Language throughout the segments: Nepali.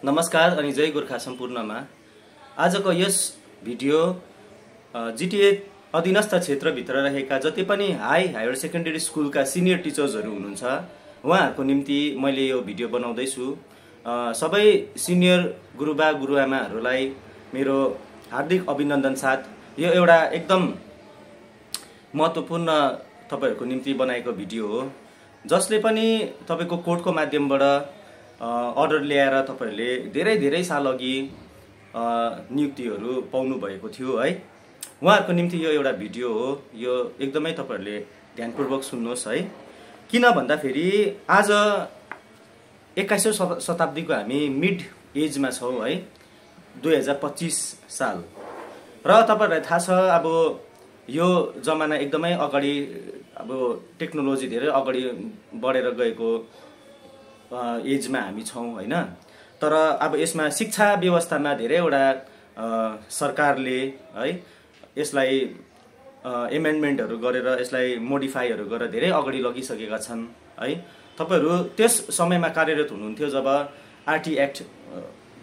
नमस्कार अनि जय गोर्खा सम्पूर्णमा आजको यस भिडियो जिटिए अधीनस्थ क्षेत्रभित्र रहेका जति पनि हायर सेकेन्डरी स्कुलका सिनियर टिचर्सहरू हुनुहुन्छ उहाँहरूको निम्ति मैले यो भिडियो बनाउँदैछु। सबै सिनियर गुरुबा गुरुआमाहरूलाई मेरो हार्दिक अभिनन्दन साथ यो एउटा एकदम महत्त्वपूर्ण तपाईहरुको निम्ति बनाएको भिडियो हो, जसले पनि तपाईको कोर्टको माध्यमबाट अर्डर ल्याएर तपाईहरुले धेरै साल अघि नियुक्तिहरू पाउनु भएको थियो है। उहाँहरुको निम्ति यो एउटा भिडियो हो, यो एकदमै तपाईहरुले ध्यानपूर्वक सुन्नुहोस् है। किन भन्दाखेरि आज 21औं शताब्दीको हामी मिड एजमा छौं है, 2025 साल र तपाईहरुलाई थाहा छ अब यो जमाना एकदमै अगाडि, अब टेक्नोलोजी धेरै अगाडि बढेर गएको एजमा हामी छौं हैन। तर अब यसमा शिक्षा व्यवस्थामा धेरैवटा सरकारले है यसलाई एमेन्डमेन्टहरु गरेर यसलाई मोडिफाईहरु गरेर धेरै अगाडि लगिसकेका छन् है। तपाईहरु त्यस समयमा कार्यरत हुनुहुन्थ्यो जब आरटी एक्ट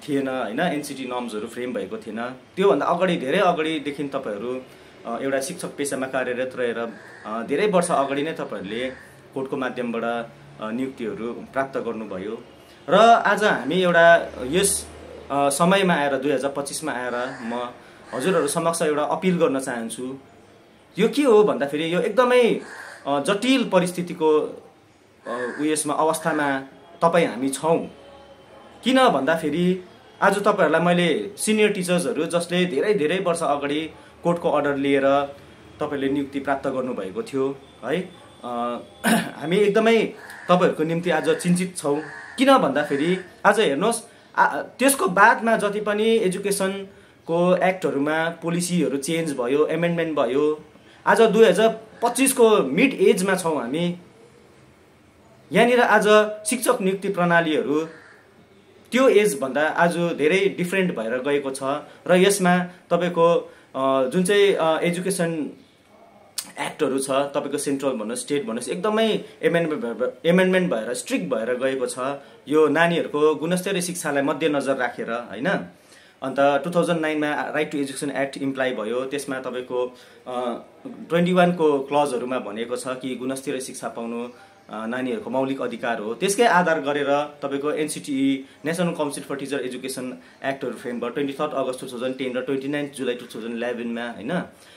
थिएन हैन, एनसीटी नर्म्सहरु फ्रेम भएको थिएन। त्यो भन्दा अगाडि धेरै अगाडिदेखि तपाईहरु एउटा शिक्षक पेशामा कार्यरत रहेर धेरै वर्ष अगाडि नै तपाईहरुले कोर्टको माध्यमबाट नियुक्तिहरू प्राप्त गर्नुभयो र आज हामी एउटा यस समयमा आएर 2025 मा आएर म हजुरहरु समक्ष एउटा अपील गर्न चाहन्छु। यो के हो भन्दाखेरि यो एकदमै जटिल परिस्थितिको उयसमा अवस्थामा तपाई हामी छौं। किन भन्दाखेरि आज तपाईहरुलाई मैले सिनियर टिचर्सहरु जसले धेरै वर्ष अगाडि कोर्टको अर्डर लिएर तपाईले नियुक्ति प्राप्त गर्नुभएको थियो है, हामी एकदमै तपाईहरुको निम्ति आज चिन्तित छौं। किन भन्दाखेरि आज हेर्नुस् त्यसको बादमा जति पनि एजुकेसनको एक्टहरुमा पोलिसीहरु चेन्ज भयो, एमेन्डमेन्ट भयो, आज 2025 को मिड एजमा छौं हामी। यहाँनिर आज शिक्षक नियुक्ति प्रणालीहरु त्यो एज भन्दा आज धेरै डिफरेन्ट भएर गएको छ र यसमा तपाईको जुन चाहिँ एजुकेसन एक्टहरु छ, तपाईको सेन्ट्रल भन्नुस् स्टेट भन्नुस् एकदमै एमेन्डमेन्ट भएर स्ट्रिक्ट भएर गएको छ यो नानीहरुको गुणस्तरीय शिक्षालाई मध्यनजर राखेर हैन। अन्त 2009 मा राइट टु एजुकेसन एक्ट इम्प्लाइ भयो, त्यसमा तपाईको 21 को क्लजहरुमा भनेको छ कि गुणस्तरीय शिक्षा पाउनु नानीहरुको मौलिक अधिकार हो। त्यसकै आधार गरेर तपाईको NCTE national council for teacher education एक्टहरु फ्रेम भयो 23 अगस्त 2010 र 29 जुलाई 2011 मा हैन।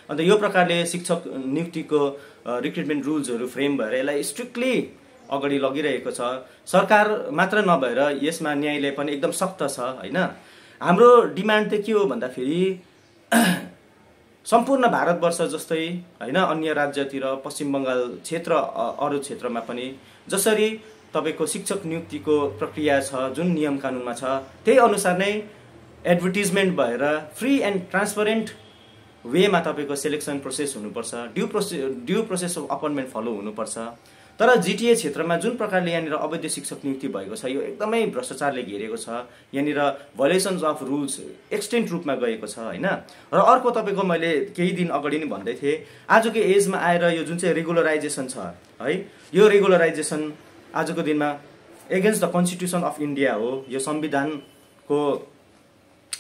अन्त यो प्रकारले शिक्षक नियुक्तिको रिक्रुटमेन्ट रुल्सहरु फ्रेम भएर यसलाई स्ट्रिक्टली अगाडि लगिरहेको छ। सरकार मात्र नभएर यसमा न्यायालय पनि एकदम सख्त छ हैन। हाम्रो डिमान्ड चाहिँ के हो भन्दाखेरि सम्पूर्ण भारतवर्ष जस्तै हैन अन्य राज्यतिर पश्चिम बंगाल क्षेत्र अरु क्षेत्रमा पनि जसरी तपाईको शिक्षक नियुक्तिको प्रक्रिया छ, जुन नियम कानुनमा छ त्यही अनुसार नै एडभर्टाइजमेन्ट भएर फ्री एन्ड ट्रान्सपरेन्ट वेमा तपाईको सिलेक्सन प्रोसेस हुनुपर्छ, ड्यू प्रोसेस अफ अपॉइन्टमेन्ट फलो हुनुपर्छ। तर जीटीए क्षेत्रमा जुन प्रकारले यहाँनिर अवैध शिक्षक नियुक्ति भएको छ यो एकदमै भ्रष्टाचारले घेरेको छ। यहाँनिर भायोलेसन्स अफ रुल्स एक्सटेन्ट रूपमा गएको छ हैन। र अर्को तपाईको मैले केही दिन अगाडि नै भन्दै थिए आजको एजमा आएर यो जुन चाहिँ रेगुलराइजेसन छ है, यो रेगुलराइजेसन आजको दिनमा against the constitution of India हो। यो संविधानको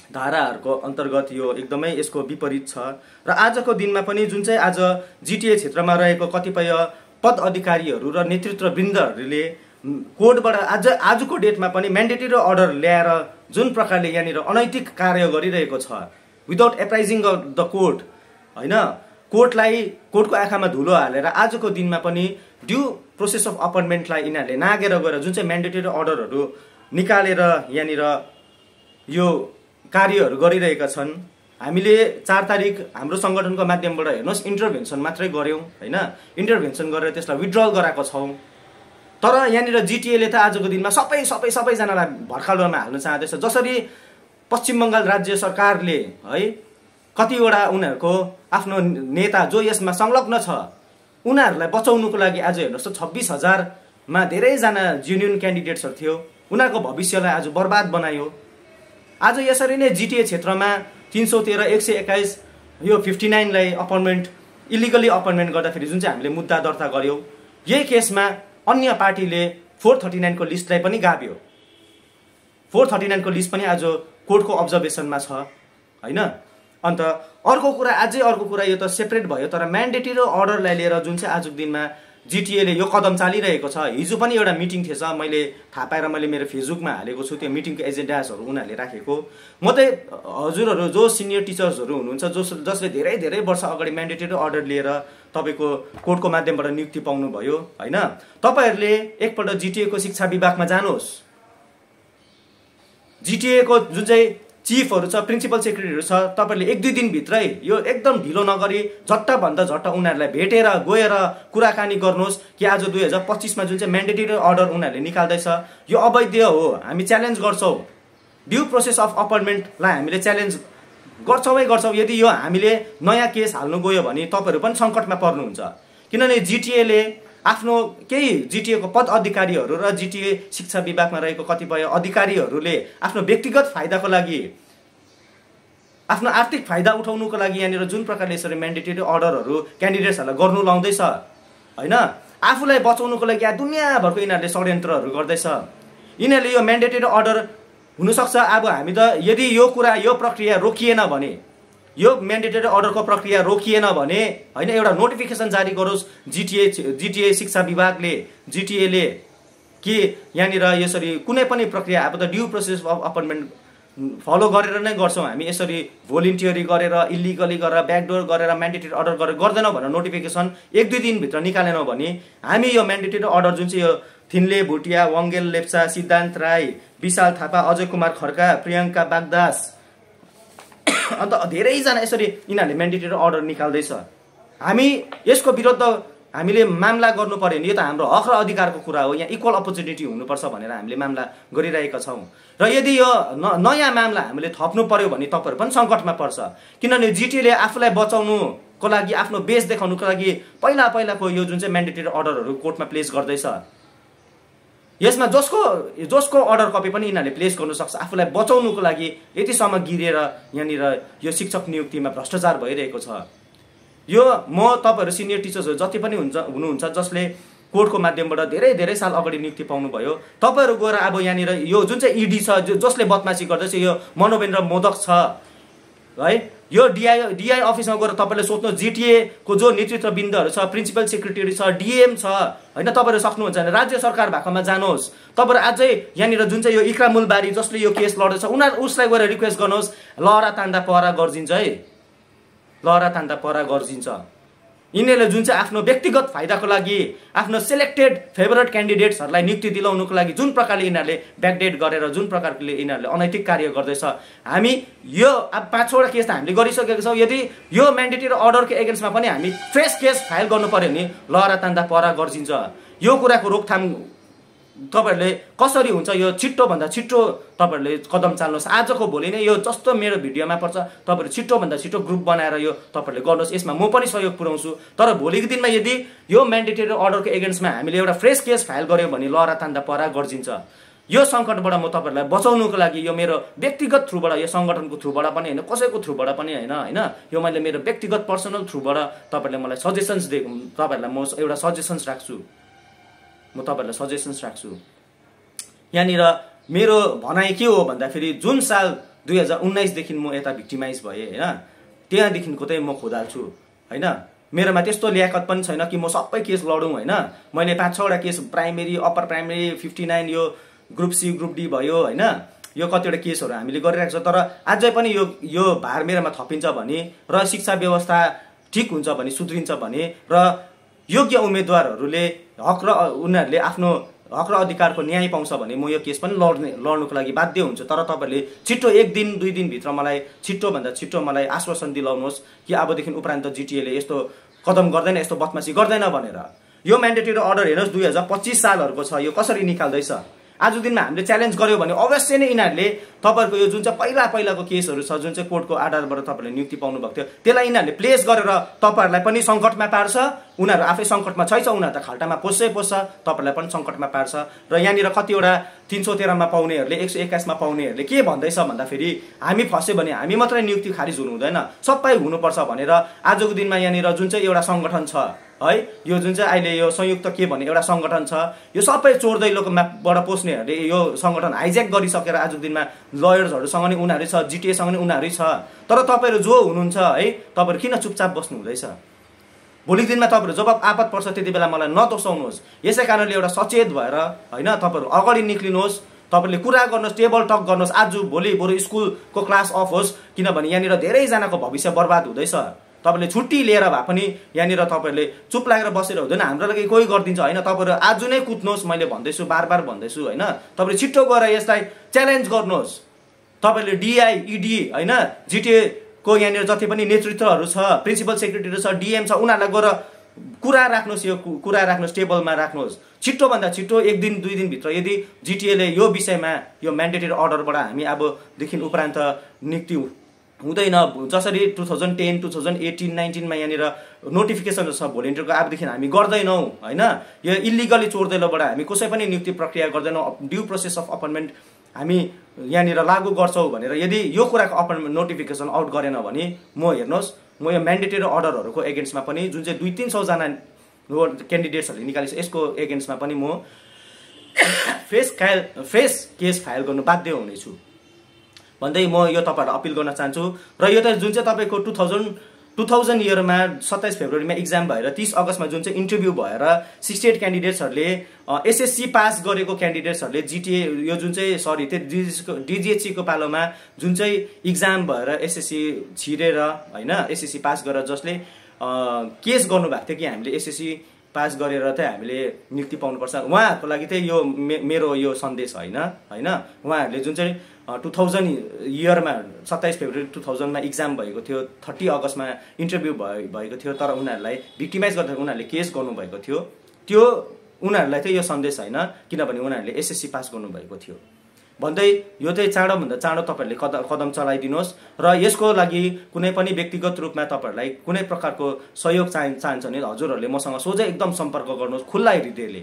धाराहरुको अन्तर्गत यो एकदमै यसको विपरीत छ। र आजको दिनमा पनि जुन चाहिँ आज जीटीए क्षेत्रमा रहेको कतिपय पद अधिकारीहरु र नेतृत्व वृन्दहरुले कोर्टबाट आजको डेटमा पनि म्यान्डेटरी अर्डर ल्याएर जुन प्रकारले यहाँनिर अनैतिक कार्य गरिरहेको छ विदाउट एप्राइजिङ द कोर्ट हैन, कोर्टको आँखामा धुलो हालेर आजको दिनमा पनि ड्यू प्रोसेस अफ अपॉइन्टमेन्टलाई यिनीहरुले नागेर गएर जुन चाहिँ म्यान्डेटरी अर्डरहरु निकालेर यहाँनिर यो कार्यहरु गरिरहेका छन्। हामीले 4 तारिख हाम्रो संगठनको माध्यमबाट हेर्नुस् इन्टरभेन्सन मात्रै गर्यौं हैन, इन्टरभेन्सन गरेर त्यसलाई विथड्रल गराएको छौं। तर यहाँनिर जीटीए ले त आजको दिनमा सबैजनालाई भर्खालोमा हाल्न चाहदैछ। जसरी पश्चिम बंगाल राज्य सरकारले है कतिवटा उनीहरुको आफ्नो नेता जो यसमा संलग्न छ उनीहरुलाई बचाउनुको लागि आज हेर्नुस् 26,000 मा धेरै जना जेन्युइन क्यान्डिडेट्सहरु थियो, उनीहरुको भविष्यलाई आज बर्बाद बनायो। आज यसरी नै जीटीए क्षेत्रमा 313 121 यो 59 लाई अपॉइन्टमेन्ट इलिगली अपॉइन्टमेन्ट गर्दाखेरि जुन चाहिँ हामीले मुद्दा दर्ता गर्यौं, यही केसमा अन्य पार्टीले 439 को लिस्टलाई पनि गाभ्यो। 439 को लिस्ट पनि आज कोर्टको अब्जर्भेसनमा छ हैन। अन्त अर्को कुरा यो त सेपरेट भयो, तर म्यान्डेटरी र अर्डरलाई लिएर जुन चाहिँ आजको दिनमा जिटिएले यो कदम चालिरहेको छ। हिजो पनि एउटा मिटिङ थिएछ, मैले थाहा पाएर मैले मेरो फेसबुकमा हालेको छु, त्यो मिटिङको एजेन्डाजहरू उनीहरूले राखेको। म चाहिँ हजुरहरू जो सिनियर टिचर्सहरू हुनुहुन्छ जसले धेरै धेरै वर्ष अगाडि म्यान्डेटरी अर्डर लिएर तपाईँको कोर्टको माध्यमबाट नियुक्ति पाउनुभयो हैन, तपाईँहरूले एकपल्ट जिटिएको शिक्षा विभागमा जानुहोस्। जिटिएको जुन चाहिँ चिफहरू छ, प्रिन्सिपल सेक्रेटरीहरू छ, तपाईँहरूले 1-2 दिनभित्रै यो एकदम ढिलो नगरी झट्टभन्दा झट्ट उनीहरूलाई भेटेर गएर कुराकानी गर्नुहोस् कि आज 2025मा जुन चाहिँ म्यान्डेटरी अर्डर उनीहरूले निकाल्दैछ यो अवैध हो, हामी च्यालेन्ज गर्छौँ। ड्यू प्रोसेस अफ अपइन्टमेन्टलाई हामीले च्यालेन्ज गर्छौँ। यदि यो हामीले नयाँ केस हाल्नु गयो भने तपाईँहरू पनि सङ्कटमा पर्नुहुन्छ, किनभने जिटिएले आफ्नो केही जिटिएको पद अधिकारीहरू र जिटिए शिक्षा विभागमा रहेको कतिपय अधिकारीहरूले आफ्नो व्यक्तिगत फाइदाको लागि, आफ्नो आर्थिक फाइदा उठाउनुको लागि यहाँनिर जुन प्रकारले यसरी म्यान्डेटरी अर्डरहरू क्यान्डिडेट्सहरूलाई गर्नु लाउँदैछ हैन, आफूलाई बचाउनुको लागि यहाँ दुनियाँभरको यिनीहरूले षड्यन्त्रहरू गर्दैछ। यिनीहरूले यो म्यान्डेटरी अर्डर हुनसक्छ, अब हामी त यदि यो प्रक्रिया रोकिएन भने, यो म्यान्डेटरी अर्डरको प्रक्रिया रोकिएन भने हैन, एउटा नोटिफिकेसन जारी गरोस् जिटिए शिक्षा विभागले, जिटिएले कि यहाँनिर यसरी कुनै पनि प्रक्रिया, अब त ड्यू प्रोसेस अफ अपइन्टमेन्ट फलो गरेर नै गर्छौँ हामी, यसरी भोलिन्टियरी गरेर इलिगली गरेर ब्याकडोर गरेर म्यान्डेटरी अर्डर गरेर गर्दैनौँ भनेर नोटिफिकेसन 1-2 दिनभित्र निकालेनौँ भने हामी यो म्यान्डेटरी अर्डर जुन चाहिँ यो थिन्ले भुटिया, वङ्गेल लेप्चा, सिद्धान्त राई, विशाल थापा, अजय कुमार खड्का, प्रियङ्का बागदास, अन्त धेरैजना यसरी यिनीहरूले म्यान्डेटरी अर्डर निकाल्दैछ। हामी यसको विरुद्ध हामीले मामला गर्नु पर्यो नि, यो त हाम्रो हक र अधिकारको कुरा हो, यहाँ इक्वल अपर्च्युनिटी हुनुपर्छ भनेर हामीले मामला गरिरहेका छौँ। र यदि यो नयाँ मामला हामीले थप्नु पर्यो भने तपाईँहरू पनि सङ्कटमा पर्छ, किनभने जिटिएले आफूलाई बचाउनुको लागि, आफ्नो बेस देखाउनुको लागि पहिलाको यो जुन चाहिँ म्यान्डेटरी अर्डरहरू कोर्टमा प्लेस गर्दैछ, यसमा जसको अर्डर कपी पनि यिनीहरूले प्लेस गर्नु सक्छ आफूलाई बचाउनुको लागि। यतिसम्म गिरेर यहाँनिर यो शिक्षक नियुक्तिमा भ्रष्टाचार भइरहेको छ। यो म तपाईँहरू सिनियर टिचर्सहरू जति पनि हुनुहुन्छ जसले कोर्टको माध्यमबाट धेरै धेरै साल अगाडि नियुक्ति पाउनुभयो, तपाईँहरू गएर अब यहाँनिर यो जुन चाहिँ इडी छ जसले बदमासी गर्दैछ, यो मनोवेन्द्र मोदक छ है, यो डिआई अफिसमा गएर तपाईँले सोध्नु, जिटिएको जो नेतृत्ववृन्दहरू छ, प्रिन्सिपल सेक्रेटरी छ, डिएम छ हैन, तपाईँहरू सक्नुहुन्छ भने राज्य सरकार भएकोमा जानुहोस्। तपाईँहरू अझै यहाँनिर जुन चाहिँ यो इक्रामुलबारी जसले यो केस लड्दैछ उसलाई गएर रिक्वेस्ट गर्नुहोस्, लहरा तान्दा पहरा गर्जिन्छ है, लहरा तान्दा पहरा गर्जिन्छ। यिनीहरूले जुन चाहिँ आफ्नो व्यक्तिगत फाइदाको लागि, आफ्नो सेलेक्टेड फेभरेट क्यान्डिडेट्सहरूलाई नियुक्ति दिलाउनुको लागि जुन प्रकारले यिनीहरूले ब्याकडेट गरेर जुन प्रकारले यिनीहरूले अनैतिक कार्य गर्दैछ, हामी यो अब 5-6वटा केस त हामीले गरिसकेका छौँ। यदि यो म्यान्डेटरी अर्डरको एगेन्स्टमा पनि हामी फ्रेस केस फाइल गर्नु पर्यो भने लहरा तान्दा पहरा गर्जिन्छ। यो कुराको रोकथाम तपाईँहरूले कसरी हुन्छ, यो छिट्टोभन्दा छिट्टो तपाईँहरूले कदम चाल्नुहोस्। आजको भोलि नै यो जस्तो मेरो भिडियोमा पर्छ तपाईँहरू छिट्टोभन्दा छिट्टो ग्रुप बनाएर यो तपाईँहरूले गर्नुहोस्, यसमा म पनि सहयोग पुऱ्याउँछु। तर भोलिको दिनमा यदि यो म्यान्डेटरी अर्डरको एगेन्स्टमा हामीले एउटा फ्रेस केस फाइल गऱ्यौँ भने लहरा तान्दा पहरा गर्जिन्छ। यो सङ्कटबाट म तपाईँहरूलाई बचाउनुको लागि यो मेरो व्यक्तिगत थ्रुबाट, यो सङ्गठनको थ्रुबाट पनि होइन, कसैको थ्रुबाट पनि होइन, यो मैले मेरो व्यक्तिगत पर्सनल थ्रुबाट तपाईँहरूले मलाई सजेसन्स दिएको, तपाईँहरूलाई म एउटा सजेसन्स राख्छु। यहाँनिर मेरो भनाइ के हो भन्दाखेरि जुन साल 2019देखि म यता भिक्टिमाइज भएँ होइन, त्यहाँदेखिको चाहिँ म खोदाल्छु होइन। मेरोमा त्यस्तो ल्याकत पनि छैन कि म सबै केस लडौँ होइन। मैले 5-6वटा केस प्राइमेरी, अप्पर प्राइमेरी, 59 यो ग्रुप सी ग्रुप डी भयो होइन, यो कतिवटा केसहरू हामीले गरिरहेको छ। तर अझै पनि यो भार मेरोमा थपिन्छ भने र शिक्षा व्यवस्था ठिक हुन्छ भने, सुध्रिन्छ भने र योग्य उम्मेदवारहरूले उनीहरूले आफ्नो हक र अधिकारको न्याय पाउँछ भने म यो केस पनि लड्नुको लागि बाध्य हुन्छ। तर तपाईँहरूले छिट्टो 1-2 दिनभित्र मलाई छिट्टोभन्दा छिट्टो मलाई आश्वासन दिलाउनुहोस् कि अबदेखि उपरान्त जिटिएले यस्तो कदम गर्दैन, यस्तो बदमासी गर्दैन भनेर। यो म्यान्डेटरी अर्डर हेर्नुहोस् 2025 सालहरूको छ, यो कसरी निकाल्दैछ। आजको दिनमा हामीले च्यालेन्ज गर्यो भने अवश्य नै यिनीहरूले तपाईँहरूको यो जुन चाहिँ पहिलाको केसहरू छ, जुन चाहिँ कोर्टको आधारबाट तपाईँहरूले नियुक्ति पाउनु भएको थियो, त्यसलाई यिनीहरूले प्लेस गरेर तपाईँहरूलाई पनि सङ्कटमा पार्छ। उनीहरू आफै सङ्कटमा छैछ, उनीहरू त खाल्टामा पोस्छ, तपाईँहरूलाई पनि सङ्कटमा पार्छ। र यहाँनिर कतिवटा 313 मा पाउनेहरूले 121 मा पाउनेहरूले के भन्दैछ भन्दाखेरि हामी फस्यो भने हामी मात्रै नियुक्ति खारिज हुनु हुँदैन, सबै हुनुपर्छ भनेर आजको दिनमा यहाँनिर जुन चाहिँ एउटा सङ्गठन छ है, यो जुन चाहिँ अहिले यो संयुक्त के भन्ने एउटा सङ्गठन छ, यो सबै चोर दैलोको म्यापबाट पस्नेहरूले यो सङ्गठन हाइज्याक गरिसकेर आजको दिनमा लयर्सहरूसँग नै उनीहरू छ, जिटिएसँग नै उनीहरू छ। तर तपाईँहरू जो हुनुहुन्छ है, तपाईँहरू किन चुपचाप बस्नु हुँदैछ? भोलिको दिनमा तपाईँहरू जब आपत पर्छ त्यति बेला मलाई नदोसाउनुहोस्। यसै कारणले एउटा सचेत भएर होइन तपाईँहरू अगाडि निक्लिनुहोस्, तपाईँले कुरा गर्नुहोस्, टेबल टक गर्नुहोस्। आज भोलि बरु स्कुलको क्लास अफ होस्, किनभने यहाँनिर धेरैजनाको भविष्य बर्बाद हुँदैछ। तपाईँले छुट्टी लिएर भए पनि यहाँनिर तपाईँहरूले चुप लागेर बसेर हुँदैन, हाम्रो लागि कोही गरिदिन्छ होइन। तपाईँहरू आज नै कुद्नुहोस्, मैले भन्दैछु, बार बार भन्दैछु होइन। तपाईँले छिट्टो गएर यसलाई च्यालेन्ज गर्नुहोस्। तपाईँले डिआई, इडी होइन, जिटिए को यहाँनिर जति पनि नेतृत्वहरू छ, प्रिन्सिपल सेक्रेटरी छ, डिएम छ, उनीहरूलाई गएर कुरा राख्नुहोस्, यो कुरा राख्नुहोस्, टेबलमा राख्नुहोस्। छिट्टोभन्दा छिट्टो 1 दिन 2 दिनभित्र यदि जिटिएले यो विषयमा यो म्यान्डेटरी अर्डरबाट हामी अबदेखि उपरान्त नियुक्ति हुँदैन, जसरी 2010, 2018, 19 मा यहाँनिर नोटिफिकेसन छ भोलिन्टियरको, अबदेखि हामी गर्दैनौँ होइन। यो इलिगली चोर दैलोबाट हामी कसै पनि नियुक्ति प्रक्रिया गर्दैनौँ, ड्यू प्रोसेस अफ अपइन्टमेन्ट हामी यहाँनिर लागू गर्छौँ भनेर यदि यो कुराको अपइन्टमेन्ट नोटिफिकेसन आउट गरेन भने म हेर्नुहोस्, म यो म्यान्डेटरी अर्डरहरूको एगेन्स्टमा पनि जुन चाहिँ 200-300 जना क्यान्डिडेट्सहरूले निकालेछ यसको एगेन्स्टमा पनि म फेस केस फाइल गर्नु बाध्य हुनेछु भन्दै म यो तपाईँहरूलाई अपिल गर्न चाहन्छु। र यो त जुन चाहिँ तपाईँको 2000 इयरमा 27 फेब्रुअरीमा इक्जाम भएर 30 अगस्तमा जुन चाहिँ इन्टरभ्यू भएर 68 क्यान्डिडेट्सहरूले एसएससी पास गरेको क्यान्डिडेट्सहरूले जिटिए यो जुन चाहिँ त्यो डिजिएचसीको पालोमा जुन चाहिँ इक्जाम भएर एसएससी छिरेर होइन, एसएससी पास गरेर जसले केस गर्नुभएको थियो कि हामीले एसएससी पास गरेर चाहिँ हामीले नियुक्ति पाउनुपर्छ, उहाँहरूको लागि चाहिँ यो मेरो यो सन्देश होइन। उहाँहरूले जुन चाहिँ 2000 इयरमा 27 फेब्रुअरी 2000 मा इक्जाम भएको थियो, 30 अगस्तमा इन्टरभ्यू भएको थियो, तर उनीहरूलाई भिक्टिमाइज गर्दा उनीहरूले केस गर्नुभएको थियो, त्यो उनीहरूलाई चाहिँ यो सन्देश होइन, किनभने उनीहरूले एसएससी पास गर्नुभएको थियो भन्दै यो चाहिँ चाँडोभन्दा चाँडो तपाईँहरूले कदम चलाइदिनुहोस्। र यसको लागि कुनै पनि व्यक्तिगत रूपमा तपाईँहरूलाई कुनै प्रकारको सहयोग चाहन्छ भने हजुरहरूले मसँग सोझै एकदम सम्पर्क गर्नुहोस् खुल्ला हृदयले।